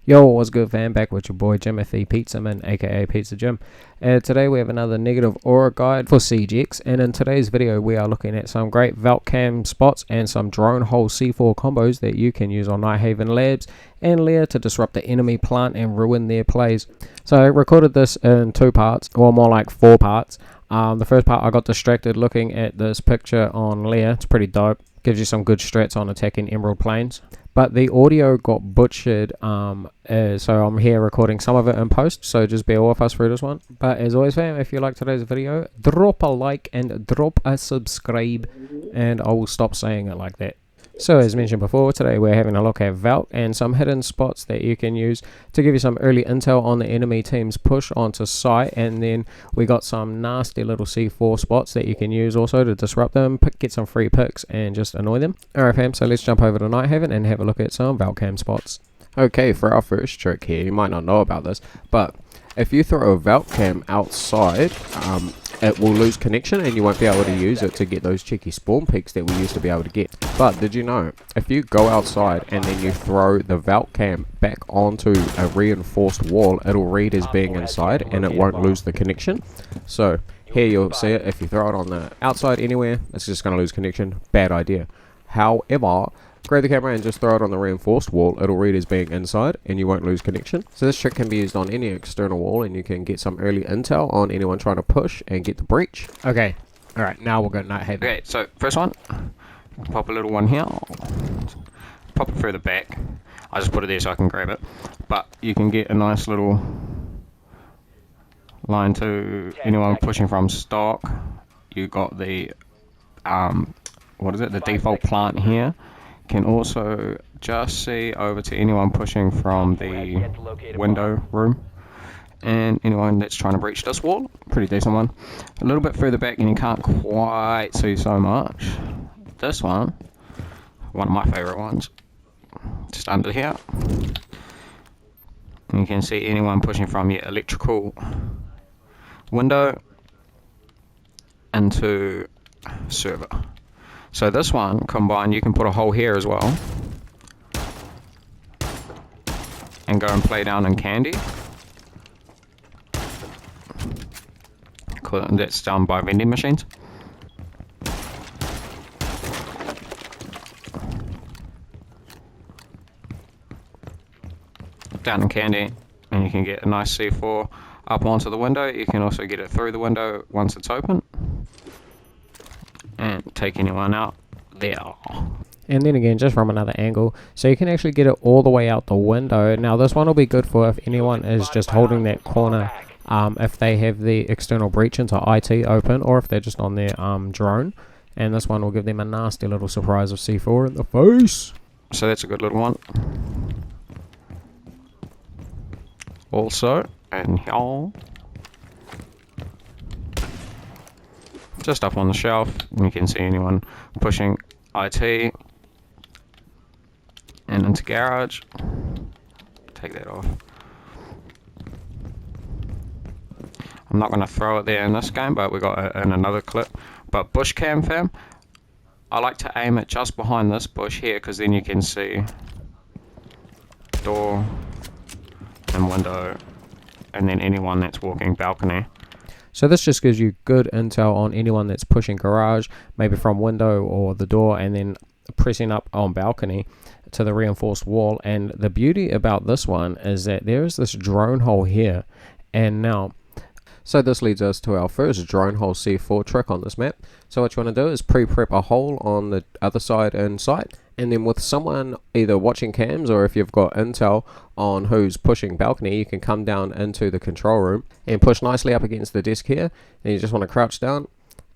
Yo, what's good fam? Back with your boy Jimothy Pizzaman, aka Pizza Jim. Today we have another negative aura guide for CGX, and in today's video we are looking at some great Valk Cam spots and some drone hole C4 combos that you can use on Nighthaven Labs and Lair to disrupt the enemy plant and ruin their plays. So I recorded this in 2 parts, or more like 4 parts. The first part I got distracted looking at this picture on Lair. It's pretty dope. Gives you some good strats on attacking emerald plains. But the audio got butchered, so I'm here recording some of it in post, so just bear with us through this one. But as always fam, if you like today's video, drop a like and drop a subscribe, and I will stop saying it like that. So as mentioned before, today we're having a look at Valk and some hidden spots that you can use to give you some early intel on the enemy team's push onto site, and then we got some nasty little C4 spots that you can use also to disrupt them, get some free picks and just annoy them. Alright fam, so let's jump over to Nighthaven and have a look at some Valk Cam spots. Okay, for our first trick here, you might not know about this, but if you throw a Valk Cam outside, it will lose connection and you won't be able to use it to get those cheeky spawn peaks that we used to be able to get. But did you know, if you go outside and then you throw the Valk Cam back onto a reinforced wall, it'll read as being inside and it won't lose the connection. So here you'll see it, if you throw it on the outside anywhere, it's just going to lose connection. Bad idea. However, grab the camera and just throw it on the reinforced wall, it'll read as being inside and you won't lose connection. So this trick can be used on any external wall and you can get some early intel on anyone trying to push and get the breach. Okay, alright, now we'll go Nighthaven. Okay, so first one, pop a little one here, pop it further back. I just put it there so I can grab it, but you can get a nice little line to anyone pushing from stock. You got the the default plant here. Can also just see over to anyone pushing from the window room and anyone that's trying to breach this wall. Pretty decent one. A little bit further back and you can't quite see so much. This one of my favorite ones, just under here, and you can see anyone pushing from your electrical window into server. So this one combined, you can put a hole here as well and go and play down in candy. Cool. That's done by vending machines. Down in candy, and you can get a nice C4 up onto the window. You can also get it through the window once it's open and take anyone out there. And then again, just from another angle, so you can actually get it all the way out the window. Now this one will be good for if anyone is just holding that corner, if they have the external breach into IT open, or if they're just on their drone, and this one will give them a nasty little surprise of C4 in the face. So that's a good little one. Also, and here, just up on the shelf, you can see anyone pushing IT and into garage. Take that off. I'm not going to throw it there in this game, but we got it in another clip. But bush cam fam, I like to aim it just behind this bush here, because then you can see door and window, and then anyone that's walking balcony. So this just gives you good intel on anyone that's pushing garage, maybe from window or the door, and then pressing up on balcony to the reinforced wall. And the beauty about this one is that there is this drone hole here, and now, so this leads us to our first drone hole C4 trick on this map. So what you want to do is pre-prep a hole on the other side in sight, and then with someone either watching cams, or if you've got intel on who's pushing balcony, you can come down into the control room and push nicely up against the desk here, and you just want to crouch down,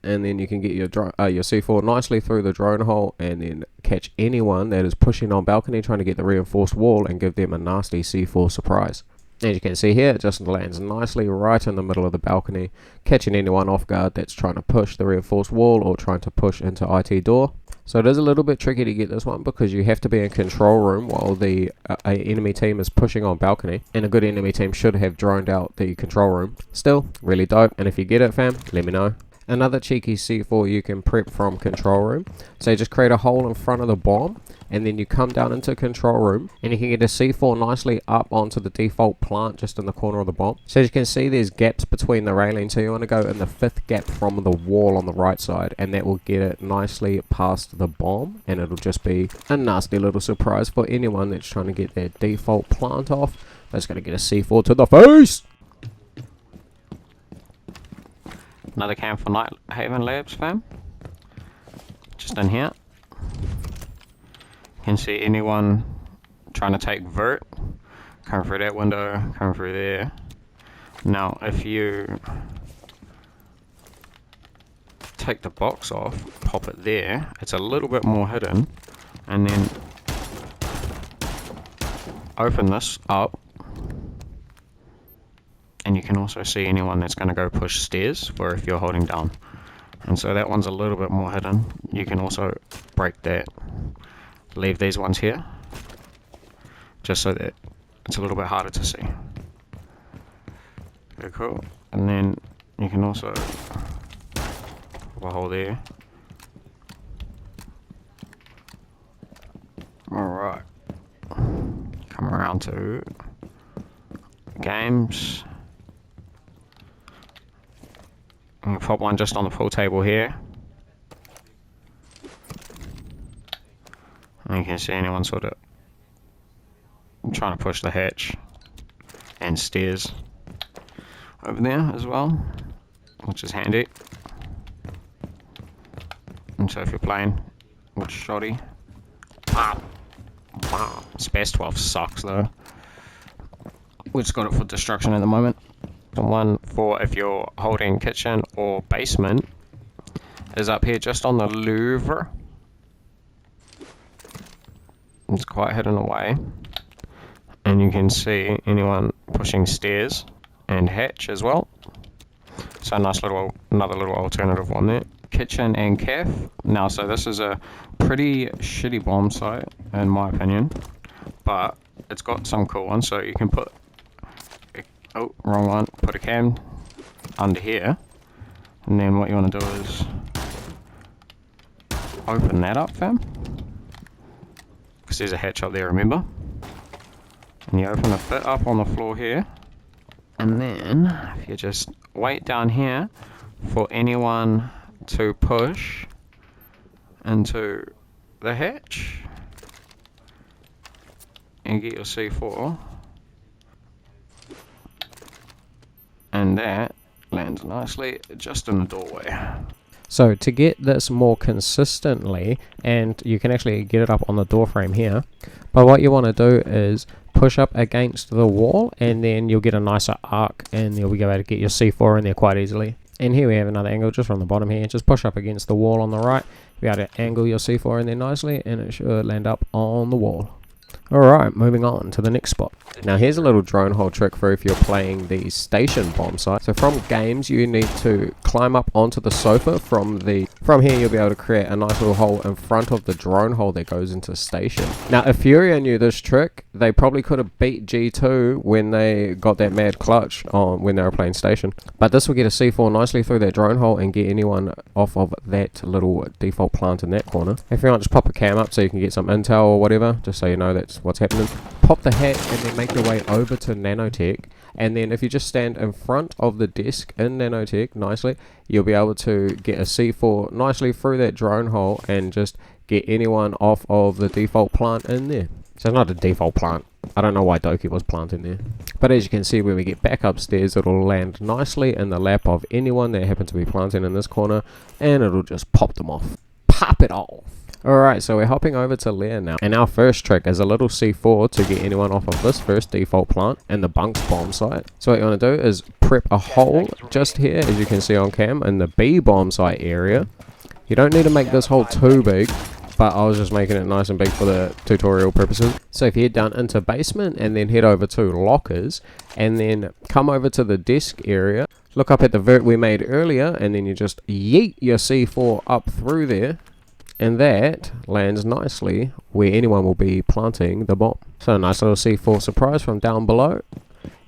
and then you can get your C4 nicely through the drone hole and then catch anyone that is pushing on balcony trying to get the reinforced wall and give them a nasty C4 surprise. As you can see here, it just lands nicely right in the middle of the balcony, catching anyone off guard that's trying to push the reinforced wall or trying to push into IT door. So it is a little bit tricky to get this one, because you have to be in control room while the enemy team is pushing on balcony, and a good enemy team should have droned out the control room. Still, really dope, and if you get it fam, let me know. Another cheeky C4 you can prep from control room. So you just create a hole in front of the bomb, and then you come down into control room, and you can get a C4 nicely up onto the default plant just in the corner of the bomb. So as you can see, there's gaps between the railings, so you want to go in the 5th gap from the wall on the right side, and that will get it nicely past the bomb, and it'll just be a nasty little surprise for anyone that's trying to get their default plant off. That's going to get a C4 to the face! Another cam for Nighthaven Labs, fam. Just in here. You can see anyone trying to take vert. Coming through that window, coming through there. Now, if you take the box off, pop it there, it's a little bit more hidden. And then open this up. And you can also see anyone that's going to go push stairs, or if you're holding down. And so that one's a little bit more hidden. You can also break that. Leave these ones here, just so that it's a little bit harder to see. Very cool. And then you can also pop a hole there. Alright. Come around to games. I'm going to pop one just on the pool table here. And you can see anyone sort of trying to push the hatch and stairs over there as well, which is handy. And so if you're playing with shoddy, Space 12 sucks though. We've just got it for destruction at the moment. One for if you're holding kitchen or basement is up here just on the louver. It's quite hidden away, and you can see anyone pushing stairs and hatch as well. So another little alternative one there. Kitchen and caf. Now, so this is a pretty shitty bomb site in my opinion, but it's got some cool ones. So you can put oh, wrong one. Put a cam under here, and then what you want to do is open that up, fam, because there's a hatch up there, remember? And you open a bit up on the floor here, and then if you just wait down here for anyone to push into the hatch and get your C4. And that lands nicely just in the doorway. So to get this more consistently, and you can actually get it up on the door frame here, but what you want to do is push up against the wall, and then you'll get a nicer arc, and you'll be able to get your C4 in there quite easily. And here we have another angle just from the bottom here. Just push up against the wall on the right, you'll be able to angle your C4 in there nicely, and it should land up on the wall. Alright, moving on to the next spot. Now here's a little drone hole trick for if you're playing the station bomb site. So from games you need to climb up onto the sofa. From here you'll be able to create a nice little hole in front of the drone hole that goes into station. Now if Furia knew this trick, they probably could have beat G2 when they got that mad clutch on when they were playing station. But this will get a C4 nicely through that drone hole and get anyone off of that little default plant in that corner. If you want, just pop a cam up so you can get some intel or whatever, just so you know that's what's happening. Pop the hatch and then make your way over to nanotech, and then if you just stand in front of the desk in nanotech nicely, you'll be able to get a C4 nicely through that drone hole and just get anyone off of the default plant in there. So it's not a default plant. I don't know why Doki was planting there, but as you can see, when we get back upstairs, it'll land nicely in the lap of anyone that happens to be planting in this corner, and it'll just pop them off. Pop it off. Alright, so we're hopping over to Lair now, and our first trick is a little C4 to get anyone off of this first default plant in the bunks bomb site. So what you want to do is prep a hole just here, as you can see on cam, in the B bomb site area. You don't need to make this hole too big, but I was just making it nice and big for the tutorial purposes. So if you head down into basement and then head over to lockers, and then come over to the desk area, look up at the vert we made earlier, and then you just yeet your C4 up through there, and that lands nicely where anyone will be planting the bomb. So a nice little C4 surprise from down below.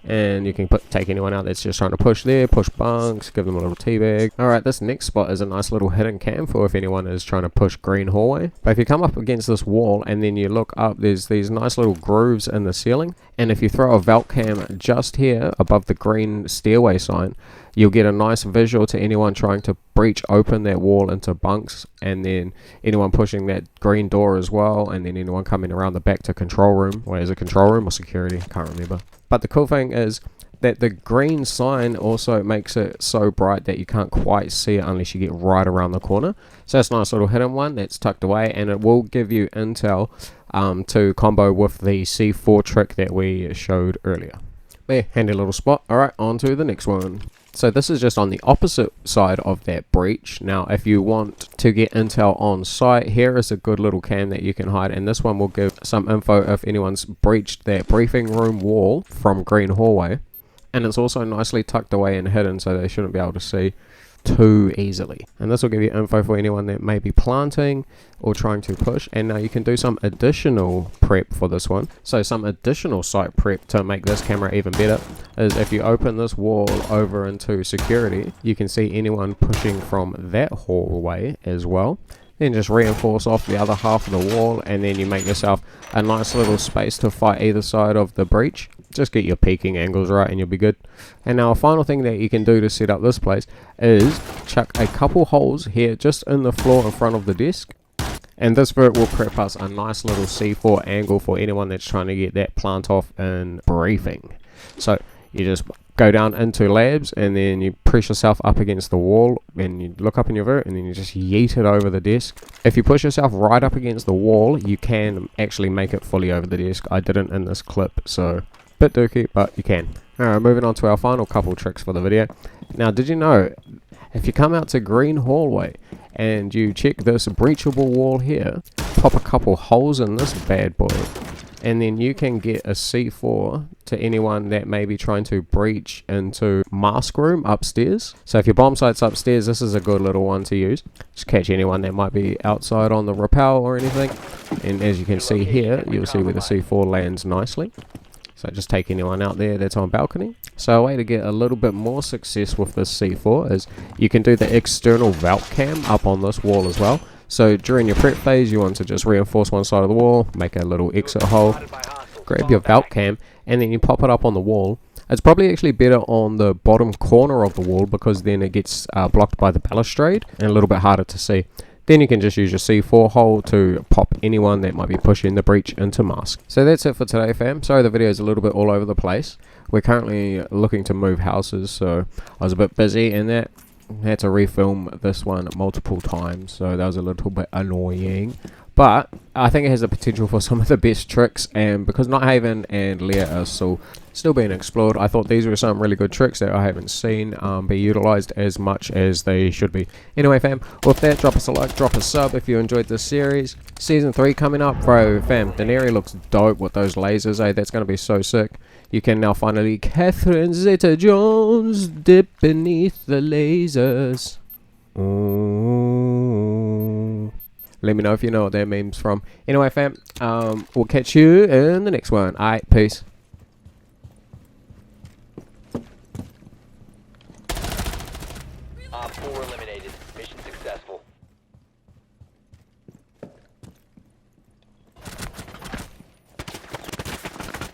and you can take anyone out that's just trying to push there, push bunks, give them a little teabag. Alright, this next spot is a nice little hidden cam for if anyone is trying to push green hallway. But if you come up against this wall and then you look up, there's these nice little grooves in the ceiling, and if you throw a Valk cam just here above the green stairway sign, you'll get a nice visual to anyone trying to breach open that wall into bunks, and then anyone pushing that green door as well, and then anyone coming around the back to control room. Wait, is it control room or security? I can't remember. But the cool thing is that the green sign also makes it so bright that you can't quite see it unless you get right around the corner. So that's a nice little hidden one that's tucked away, and it will give you intel to combo with the C4 trick that we showed earlier. But yeah, handy little spot. Alright, on to the next one. So this is just on the opposite side of that breach. Now if you want to get intel on site, here is a good little cam that you can hide, and this one will give some info if anyone's breached that briefing room wall from green hallway. And it's also nicely tucked away and hidden, so they shouldn't be able to see too easily. And this will give you info for anyone that may be planting or trying to push. And now you can do some additional prep for this one. So some additional site prep to make this camera even better is if you open this wall over into security, you can see anyone pushing from that hallway as well. Then just reinforce off the other half of the wall, and then you make yourself a nice little space to fight either side of the breach. Just get your peeking angles right and you'll be good. And now a final thing that you can do to set up this place is chuck a couple holes here just in the floor in front of the desk, and this bit will prep us a nice little C4 angle for anyone that's trying to get that plant off in briefing. So you just go down into labs, and then you press yourself up against the wall, and you look up in your view, and then you just yeet it over the desk. If you push yourself right up against the wall, you can actually make it fully over the desk. I didn't in this clip, so bit dookie, but you can. Alright, moving on to our final couple tricks for the video. Now, did you know, if you come out to green hallway and you check this breachable wall here, pop a couple holes in this bad boy, and then you can get a C4 to anyone that may be trying to breach into mask room upstairs. So if your bomb site's upstairs, this is a good little one to use. Just catch anyone that might be outside on the rappel or anything. And as you can see here, you'll see where the C4 lands nicely. So just take anyone out there that's on balcony. So a way to get a little bit more success with this C4 is you can do the external Valk cam up on this wall as well. So during your prep phase, you want to just reinforce one side of the wall, make a little exit hole, grab your Valk cam, and then you pop it up on the wall. It's probably actually better on the bottom corner of the wall, because then it gets blocked by the balustrade and a little bit harder to see. Then you can just use your C4 hole to pop anyone that might be pushing the breach into mask. So that's it for today, fam. Sorry the video is a little bit all over the place. We're currently looking to move houses, so I was a bit busy in that. Had to refilm this one multiple times, so that was a little bit annoying. But I think it has the potential for some of the best tricks, and because Nighthaven and Lair are still being explored, I thought these were some really good tricks that I haven't seen be utilized as much as they should be. Anyway, fam, with that, drop us a like, drop a sub if you enjoyed this series. Season 3 coming up, bro, fam. The area looks dope with those lasers, eh? That's going to be so sick. You can now finally Catherine Zeta-Jones dip beneath the lasers. Ooh. Let me know if you know what that meme's from. Anyway, fam, we'll catch you in the next one. Alright, peace. Op 4 eliminated. Mission successful.